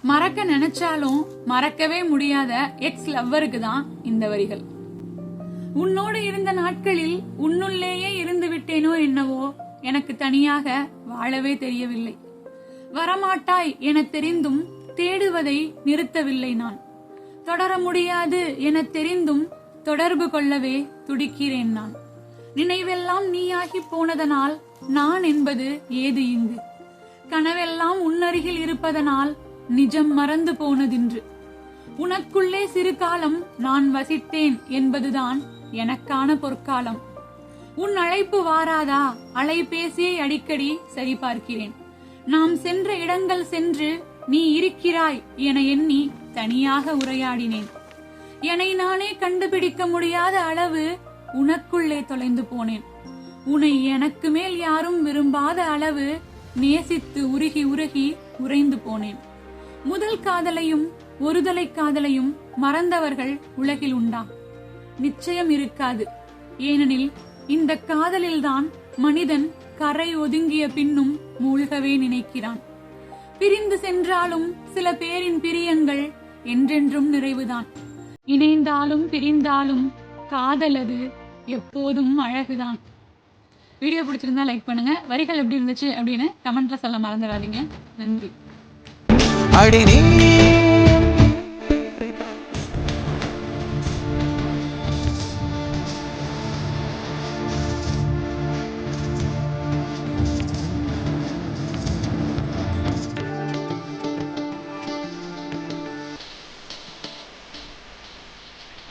மறக்க நினைச்சாலும் மறக்கவே முடியாத எக்ஸ் லவ்வருக்கு தான் இந்த வரிகள். உன்னோடு இருந்த நாட்களில் உன்னுள்ளேயே இருந்து விட்டேனோ என்னவோ, எனக்கு தனியாக வாழவே தெரியவில்லை. வரமாட்டாய் என தெரிந்தும் தேடுவதை நிறுத்தவில்லை நான். தொடர முடியாது என தெரிந்தும் தொடர்பு கொள்ளவே துடிக்கிறேன் நான். நினைவெல்லாம் நீயாகி போனதனால் நான் என்பது ஏது இங்கு. கனவெல்லாம் உன்னருகில் இருப்பதனால் நிஜம் மறந்து போனதின்று. உனக்குள்ளே சிறு காலம் நான் வசித்தேன் என்பதுதான் எனக்கான பொற்காலம். உன் அழைப்பு வாராதா? அலைபேசியை அடிக்கடி சரிபார்க்கிறேன். நாம் சென்ற இடங்கள் சென்று நீ இருக்கிறாய் என எண்ணி தனியாக உரையாடினேன். என்னை நானே கண்டுபிடிக்க முடியாத அளவு உனக்குள்ளே தொலைந்து போனேன். உன்னை எனக்கு மேல் யாரும் விரும்பாத அளவு நேசித்து உருகி உருகி உறைந்து போனேன். முதல் காதலையும் ஒருதலை காதலையும் மறந்தவர்கள் உலகில் உண்டா? நிச்சயம் இருக்காது. ஏனெனில் இந்த காதலில்தான் மனிதன் கரை ஒதுங்கிய பின்னும் மூழ்கவே நினைக்கிறான். பிரிந்து சென்றாலும் சில பேரின் பிரியங்கள் என்றென்றும் நிறைவுதான். இணைந்தாலும் பிரிந்தாலும் காதல் அது எப்போதும் அழகுதான். வீடியோ பிடிச்சிருந்தா லைக் பண்ணுங்க. வரிகள் எப்படி இருந்துச்சு அப்படின்னு கமெண்ட்ல சொல்ல மறந்துடாதீங்க. நன்றி.